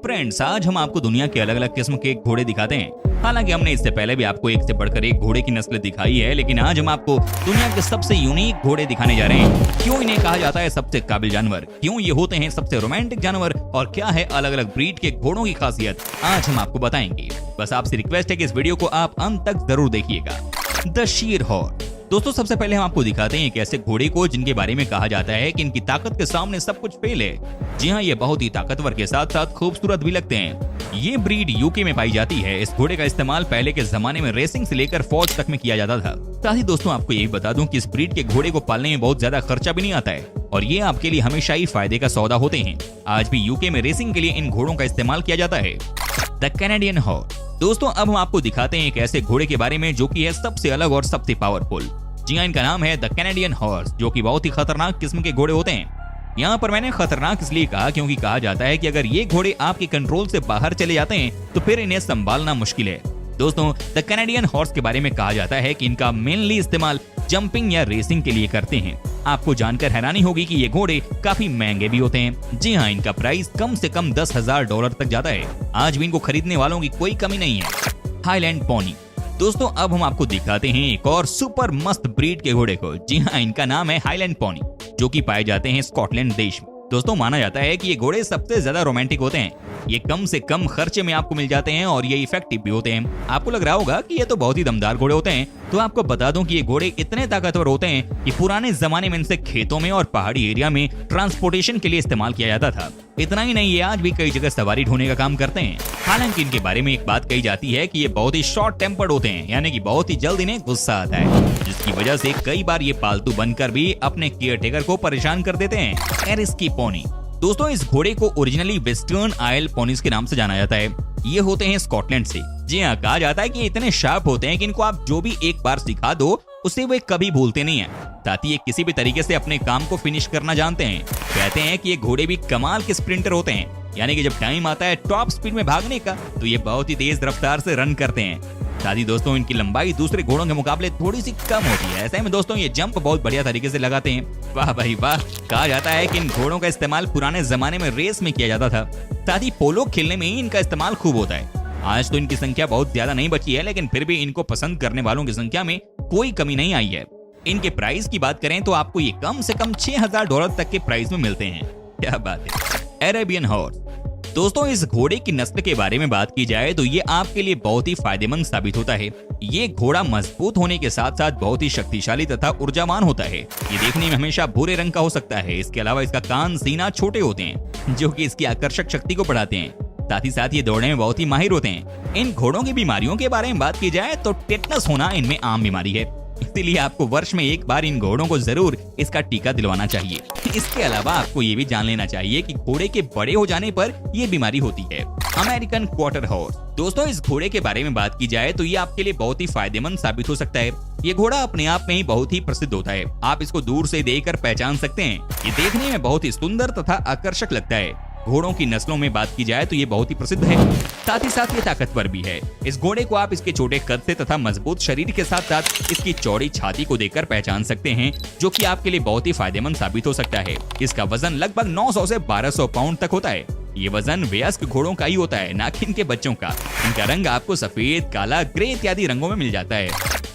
Friends, आज हम आपको दुनिया के अलग अलग किस्म के घोड़े दिखाते हैं। हालांकि हमने इससे पहले भी आपको एक से बढ़कर एक घोड़े की नस्ल दिखाई है, लेकिन आज हम आपको दुनिया के सबसे यूनिक घोड़े दिखाने जा रहे हैं। क्यों इन्हें कहा जाता है सबसे काबिल जानवर, क्यों ये होते हैं सबसे रोमांटिक जानवर, और क्या है अलग अलग ब्रीड के घोड़ों की खासियत, आज हम आपको बताएंगे। बस आपसे रिक्वेस्ट है कि इस वीडियो को आप अंत तक जरूर देखिएगा। The shire horse. दोस्तों, सबसे पहले हम आपको दिखाते हैं एक ऐसे घोड़े को जिनके बारे में कहा जाता है कि इनकी ताकत के सामने सब कुछ फेल है। जी हाँ, ये बहुत ही ताकतवर के साथ साथ खूबसूरत भी लगते हैं। ये ब्रीड यूके में पाई जाती है। इस घोड़े का इस्तेमाल पहले के जमाने में रेसिंग से लेकर फौज तक में किया जाता था। साथ ही दोस्तों, आपको ये भी बता दूं कि इस ब्रीड के घोड़े को पालने में बहुत ज्यादा खर्चा भी नहीं आता है और ये आपके लिए हमेशा ही फायदे का सौदा होते हैं। आज भी यूके में रेसिंग के लिए इन घोड़ों का इस्तेमाल किया जाता है। The Canadian horse. दोस्तों, अब हम आपको दिखाते हैं एक ऐसे घोड़े के बारे में जो कि है सबसे अलग और सबसे पावरफुल। जी हाँ, इनका नाम है द कैनेडियन हॉर्स, जो कि बहुत ही खतरनाक किस्म के घोड़े होते हैं। यहाँ पर मैंने खतरनाक इसलिए कहा क्योंकि कहा जाता है कि अगर ये घोड़े आपके कंट्रोल से बाहर चले जाते हैं तो फिर इन्हें संभालना मुश्किल है। दोस्तों, द कैनेडियन हॉर्स के बारे में कहा जाता है कि इनका मेनली इस्तेमाल जंपिंग या रेसिंग के लिए करते हैं। आपको जानकर हैरानी होगी कि ये घोड़े काफी महंगे भी होते हैं। जी हाँ, इनका प्राइस कम से कम $10,000 तक जाता है। आज भी इनको खरीदने वालों की कोई कमी नहीं है। Highland pony. दोस्तों, अब हम आपको दिखाते हैं एक और सुपर मस्त ब्रीड के घोड़े को। जी हाँ, इनका नाम है हाईलैंड पोनी, जो कि पाए जाते हैं स्कॉटलैंड देश में। दोस्तों, माना जाता है कि ये घोड़े सबसे ज्यादा रोमांटिक होते हैं। ये कम से कम खर्चे में आपको मिल जाते हैं और ये इफेक्टिव भी होते हैं। आपको लग रहा होगा कि ये तो बहुत ही दमदार घोड़े होते हैं, तो आपको बता दूं कि ये घोड़े इतने ताकतवर होते हैं कि पुराने जमाने में इनसे खेतों में और पहाड़ी एरिया में ट्रांसपोर्टेशन के लिए इस्तेमाल किया जाता था। इतना ही नहीं, ये आज भी कई जगह सवारी ढोने का काम करते हैं। हालांकि इनके बारे में एक बात कही जाती है कि ये बहुत ही शॉर्ट टेम्पर्ड होते हैं, यानी कि बहुत ही जल्द इन्हें गुस्सा आता है, जिसकी वजह से कई बार ये पालतू बनकर भी अपने केयरटेकर को परेशान कर देते हैं। एरिस्की पोनी। दोस्तों, इस घोड़े को ओरिजिनली वेस्टर्न आयल पोनीज के नाम से जाना जाता है। ये होते हैं स्कॉटलैंड से। जी हाँ, कहा जाता है कि ये इतने शार्प होते हैं कि इनको आप जो भी एक बार सिखा दो उसे वे कभी भूलते नहीं है। साथ ही ये किसी भी तरीके से अपने काम को फिनिश करना जानते हैं। कहते हैं कि ये घोड़े भी कमाल के स्प्रिंटर होते हैं, यानी कि जब टाइम आता है टॉप स्पीड में भागने का तो ये बहुत ही तेज रफ्तार से रन करते हैं। साथ ही दोस्तों, इनकी लंबाई दूसरे घोड़ों के मुकाबले थोड़ी सी कम होती है। ऐसे में दोस्तों, ये जंप बहुत बढ़िया तरीके से लगाते हैं। वाह भाई वाह। कहा जाता है कि इन घोड़ों का इस्तेमाल पुराने जमाने में रेस में किया जाता था। साथ ही पोलो खेलने में ही इनका इस्तेमाल खूब होता है। आज तो इनकी संख्या बहुत ज्यादा नहीं बची है, लेकिन फिर भी इनको पसंद करने वालों की संख्या में कोई कमी नहीं आई है। इनके प्राइस की बात करें तो आपको ये कम से कम $6,000 तक के प्राइस में मिलते हैं। क्या बात है। Arabian horse. दोस्तों, इस घोड़े की नस्ल के बारे में बात की जाए तो ये आपके लिए बहुत ही फायदेमंद साबित होता है। ये घोड़ा मजबूत होने के साथ साथ बहुत ही शक्तिशाली तथा ऊर्जावान होता है। ये देखने में हमेशा भूरे रंग का हो सकता है। इसके अलावा इसका कान, सीना छोटे होते हैं, जो कि इसकी आकर्षक शक्ति को बढ़ाते हैं। साथ ही साथ ये दौड़ने में बहुत ही माहिर होते हैं। इन घोड़ों की बीमारियों के बारे में बात की जाए तो टेटनस होना इनमें आम बीमारी है, इसीलिए आपको वर्ष में एक बार इन घोड़ों को जरूर इसका टीका दिलवाना चाहिए। इसके अलावा आपको ये भी जान लेना चाहिए कि घोड़े के बड़े हो जाने पर ये बीमारी होती है। American quarter horse. दोस्तों, इस घोड़े के बारे में बात की जाए तो ये आपके लिए बहुत ही फायदेमंद साबित हो सकता है। ये घोड़ा अपने आप में ही बहुत ही प्रसिद्ध होता है। आप इसको दूर से देखकर पहचान सकते हैं। ये देखने में बहुत ही सुंदर तथा आकर्षक लगता है। घोड़ों की नस्लों में बात की जाए तो ये बहुत ही प्रसिद्ध है। साथ ही साथ ये ताकतवर भी है। इस घोड़े को आप इसके छोटे कद से तथा मजबूत शरीर के साथ साथ इसकी चौड़ी छाती को देखकर पहचान सकते हैं, जो कि आपके लिए बहुत ही फायदेमंद साबित हो सकता है। इसका वजन लगभग 900 से 1200 पाउंड तक होता है। ये वजन वयस्क घोड़ों का ही होता है, ना कि इनके बच्चों का। इनका रंग आपको सफेद, काला, ग्रे इत्यादि रंगों में मिल जाता है।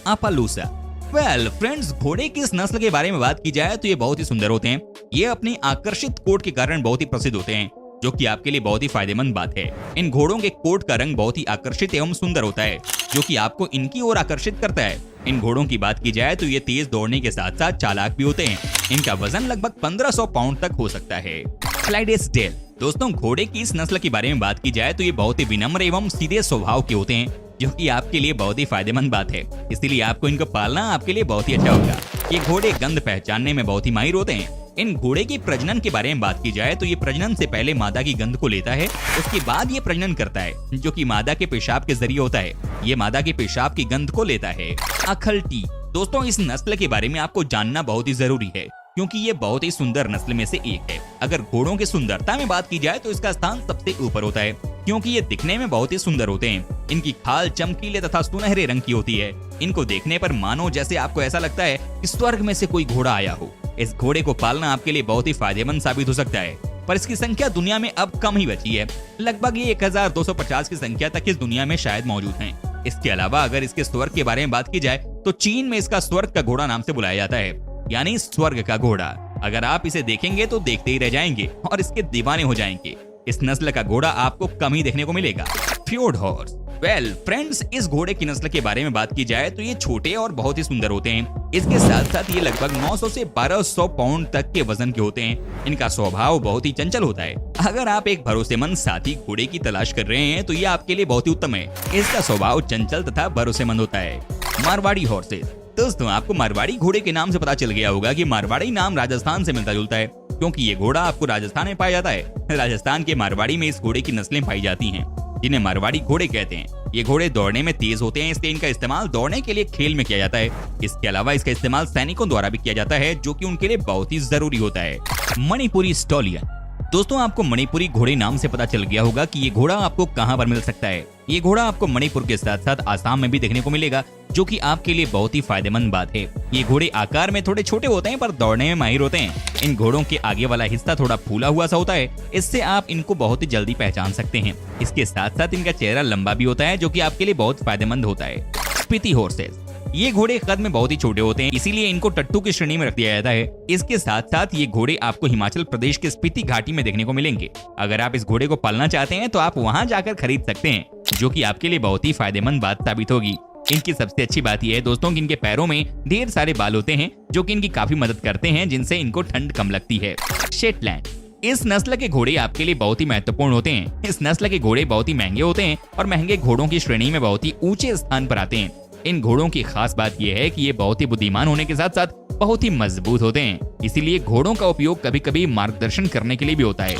अपालूसा। वेल फ्रेंड्स, घोड़े की इस नस्ल के बारे में बात की जाए तो ये बहुत ही सुंदर होते हैं। ये अपनी आकर्षित कोट के कारण बहुत ही प्रसिद्ध होते हैं, जो कि आपके लिए बहुत ही फायदेमंद बात है। इन घोड़ों के कोट का रंग बहुत ही आकर्षित एवं सुंदर होता है, जो कि आपको इनकी ओर आकर्षित करता है। इन घोड़ों की बात की जाए तो ये तेज दौड़ने के साथ साथ चालाक भी होते हैं। इनका वजन लगभग 1500 पाउंड तक हो सकता है। क्लाइडेस्डेल। दोस्तों, घोड़े की इस नस्ल के बारे में बात की जाए तो ये बहुत ही विनम्र एवं सीधे स्वभाव के होते हैं, जो कि आपके लिए बहुत ही फायदेमंद बात है। इसीलिए आपको इनको पालना आपके लिए बहुत ही अच्छा होगा। ये घोड़े गंध पहचानने में बहुत ही माहिर होते हैं। इन घोड़े की प्रजनन के बारे में बात की जाए तो ये प्रजनन से पहले मादा की गंध को लेता है, उसके बाद ये प्रजनन करता है, जो कि मादा के पेशाब के जरिए होता है। ये मादा के पेशाब की गंध को लेता है। अखल्टी। दोस्तों, इस नस्ल के बारे में आपको जानना बहुत ही जरूरी है, क्योंकि ये बहुत ही सुंदर नस्ल में से एक है। अगर घोड़ों की सुंदरता में बात की जाए तो इसका स्थान सबसे ऊपर होता है, क्योंकि ये दिखने में बहुत ही सुंदर होते हैं। इनकी खाल चमकीले तथा सुनहरे रंग की होती है। इनको देखने पर मानो जैसे आपको ऐसा लगता है कि स्वर्ग में से कोई घोड़ा आया हो। इस घोड़े को पालना आपके लिए बहुत ही फायदेमंद साबित हो सकता है, पर इसकी संख्या दुनिया में अब कम ही बची है। लगभग ये 1250 की संख्या तक इस दुनिया में शायद मौजूद हैं। इसके अलावा अगर इसके स्वर्ग के बारे में बात की जाए तो चीन में इसका स्वर्ग का घोड़ा नाम से बुलाया जाता है, यानी स्वर्ग का घोड़ा। अगर आप इसे देखेंगे तो देखते ही रह जाएंगे और इसके दीवाने हो जाएंगे। इस नस्ल का घोड़ा आपको कम ही देखने को मिलेगा। Fjord horse. वेल फ्रेंड्स, इस घोड़े की नस्ल के बारे में बात की जाए तो ये छोटे और बहुत ही सुंदर होते हैं। इसके साथ साथ ये लगभग 900 से 1200 पाउंड तक के वजन के होते हैं। इनका स्वभाव बहुत ही चंचल होता है। अगर आप एक भरोसेमंद साथी घोड़े की तलाश कर रहे हैं तो ये आपके लिए बहुत ही उत्तम है। इसका स्वभाव चंचल तथा भरोसेमंद होता है। मारवाड़ी हॉर्सेस। दोस्तों, आपको मारवाड़ी घोड़े के नाम से पता चल गया होगा कि मारवाड़ी नाम राजस्थान से मिलता जुलता है, क्योंकि ये घोड़ा आपको राजस्थान में पाया जाता है। राजस्थान के मारवाड़ी में इस घोड़े की नस्लें पाई जाती हैं, जिन्हें मारवाड़ी घोड़े कहते हैं। ये घोड़े दौड़ने में तेज होते हैं, इसलिए इनका इस्तेमाल दौड़ने के लिए खेल में किया जाता है। इसके अलावा इसका इस्तेमाल सैनिकों द्वारा भी किया जाता है, जो कि उनके लिए बहुत ही जरूरी होता है। मणिपुरी स्टॉलियन। दोस्तों, आपको मणिपुरी घोड़े नाम से पता चल गया होगा कि ये घोड़ा आपको कहां पर मिल सकता है। ये घोड़ा आपको मणिपुर के साथ साथ आसाम में भी देखने को मिलेगा, जो कि आपके लिए बहुत ही फायदेमंद बात है। ये घोड़े आकार में थोड़े छोटे होते हैं, पर दौड़ने में माहिर होते हैं। इन घोड़ों के आगे वाला हिस्सा थोड़ा फूला हुआ सा होता है, इससे आप इनको बहुत ही जल्दी पहचान सकते हैं। इसके साथ साथ इनका चेहरा लंबा भी होता है, जो कि आपके लिए बहुत फायदेमंद होता है। स्पीति हॉर्सेस। ये घोड़े कद में बहुत ही छोटे होते हैं, इसीलिए इनको टट्टू की श्रेणी में रख दिया जाता है। इसके साथ साथ ये घोड़े आपको हिमाचल प्रदेश के स्पीति घाटी में देखने को मिलेंगे। अगर आप इस घोड़े को पालना चाहते हैं तो आप वहां जाकर खरीद सकते हैं, जो कि आपके लिए बहुत ही फायदेमंद बात साबित होगी। इनकी सबसे अच्छी बात यह है दोस्तों कि इनके पैरों में ढेर सारे बाल होते हैं, जो कि इनकी काफी मदद करते हैं, जिनसे इनको ठंड कम लगती है। शेटलैंड। इस नस्ल के घोड़े आपके लिए बहुत ही महत्वपूर्ण होते हैं। इस नस्ल के घोड़े बहुत ही महंगे होते हैं और महंगे घोड़ों की श्रेणी में बहुत ही ऊंचे स्थान पर आते हैं। इन घोड़ों की खास बात यह है कि ये बहुत ही बुद्धिमान होने के साथ साथ बहुत ही मजबूत होते हैं। इसीलिए घोड़ों का उपयोग कभी कभी मार्गदर्शन करने के लिए भी होता है,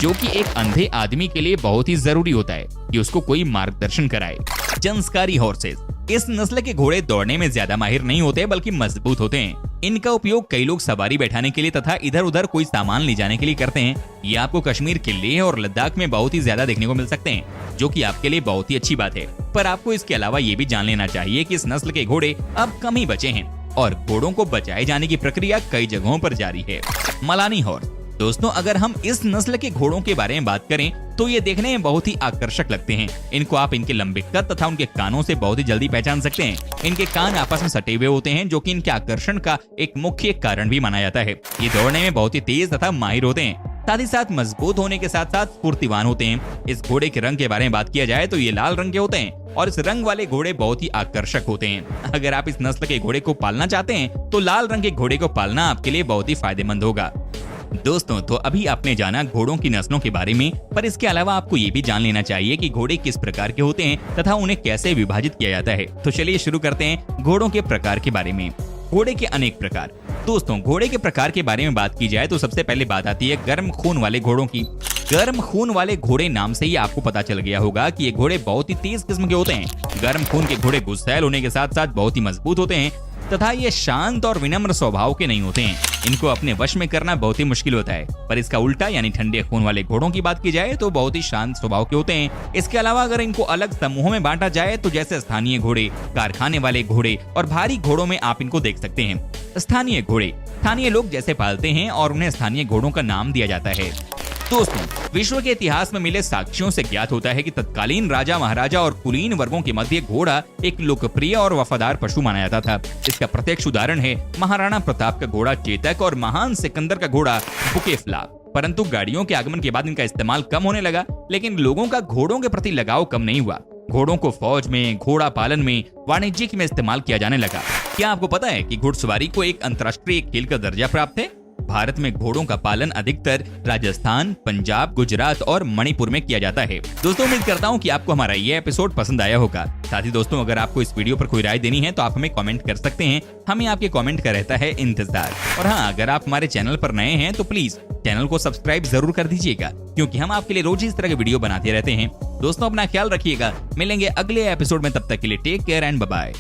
जो कि एक अंधे आदमी के लिए बहुत ही जरूरी होता है कि उसको कोई मार्गदर्शन कराए। जंस्कारी हॉर्सेस। इस नस्ल के घोड़े दौड़ने में ज्यादा माहिर नहीं होते, बल्कि मजबूत होते हैं। इनका उपयोग कई लोग सवारी बैठाने के लिए तथा इधर उधर कोई सामान ले जाने के लिए करते हैं। ये आपको कश्मीर के लेह और लद्दाख में बहुत ही ज्यादा देखने को मिल सकते हैं, जो कि आपके लिए बहुत ही अच्छी बात है। पर आपको इसके अलावा ये भी जान लेना चाहिए कि इस नस्ल के घोड़े अब कम ही बचे हैं और घोड़ों को बचाए जाने की प्रक्रिया कई जगहों पर जारी है। मलानी हॉर्स। दोस्तों, अगर हम इस नस्ल के घोड़ों के बारे में बात करें तो ये देखने में बहुत ही आकर्षक लगते हैं। इनको आप इनके लंबे कद तथा उनके कानों से बहुत ही जल्दी पहचान सकते हैं। इनके कान आपस में सटे हुए होते हैं, जो कि इनके आकर्षण का एक मुख्य कारण भी माना जाता है। ये दौड़ने में बहुत ही तेज तथा माहिर होते हैं, साथ ही साथ मजबूत होने के साथ साथ स्फूर्तिवान होते हैं। इस घोड़े के रंग के बारे में बात किया जाए तो ये लाल रंग के होते हैं और इस रंग वाले घोड़े बहुत ही आकर्षक होते हैं। अगर आप इस नस्ल के घोड़े को पालना चाहते हैं तो लाल रंग के घोड़े को पालना आपके लिए बहुत ही फायदेमंद होगा। दोस्तों, तो अभी आपने जाना घोड़ों की नस्लों के बारे में, पर इसके अलावा आपको ये भी जान लेना चाहिए कि घोड़े किस प्रकार के होते हैं तथा उन्हें कैसे विभाजित किया जाता है। तो चलिए शुरू करते हैं घोड़ों के प्रकार के बारे में। घोड़े के अनेक प्रकार। दोस्तों, घोड़े के प्रकार के बारे में बात की जाए तो सबसे पहले बात आती है गर्म खून वाले घोड़ों की। गर्म खून वाले घोड़े नाम से ही आपको पता चल गया होगा कि ये घोड़े बहुत ही तेज किस्म के होते हैं। गर्म खून के घोड़े गुस्सैल होने के साथ साथ बहुत ही मजबूत होते हैं तथा ये शांत और विनम्र स्वभाव के नहीं होते हैं। इनको अपने वश में करना बहुत ही मुश्किल होता है। पर इसका उल्टा यानी ठंडे खून वाले घोड़ों की बात की जाए तो बहुत ही शांत स्वभाव के होते हैं। इसके अलावा अगर इनको अलग समूहों में बांटा जाए तो जैसे स्थानीय घोड़े, कारखाने वाले घोड़े और भारी घोड़ों में आप इनको देख सकते हैं। स्थानीय घोड़े स्थानीय लोग जैसे पालते हैं और उन्हें स्थानीय घोड़ों का नाम दिया जाता है। दोस्तों, विश्व के इतिहास में मिले साक्ष्यों से ज्ञात होता है कि तत्कालीन राजा, महाराजा और कुलीन वर्गों के मध्य घोड़ा एक लोकप्रिय और वफादार पशु माना जाता था। इसका प्रत्यक्ष उदाहरण है महाराणा प्रताप का घोड़ा चेतक और महान सिकंदर का घोड़ा बुकेफ्लाप। परंतु गाड़ियों के आगमन के बाद इनका इस्तेमाल कम होने लगा, लेकिन लोगों का घोड़ों के प्रति लगाव कम नहीं हुआ। घोड़ों को फौज में, घोड़ा पालन में, वाणिज्यिक में इस्तेमाल किया जाने लगा। क्या आपको पता है कि घुड़सवारी को एक अंतर्राष्ट्रीय खेल का दर्जा प्राप्त है? भारत में घोड़ों का पालन अधिकतर राजस्थान, पंजाब, गुजरात और मणिपुर में किया जाता है। दोस्तों, उम्मीद करता हूँ कि आपको हमारा ये एपिसोड पसंद आया होगा। साथ ही दोस्तों, अगर आपको इस वीडियो पर कोई राय देनी है तो आप हमें कमेंट कर सकते हैं। हमें आपके कमेंट का रहता है इंतजार। और हाँ, अगर आप हमारे चैनल पर नए हैं तो प्लीज चैनल को सब्सक्राइब जरूर कर दीजिएगा, क्योंकि हम आपके लिए रोज इस तरह के वीडियो बनाते रहते हैं। दोस्तों, अपना ख्याल रखिएगा। मिलेंगे अगले एपिसोड में, तब तक के लिए take care and bye bye.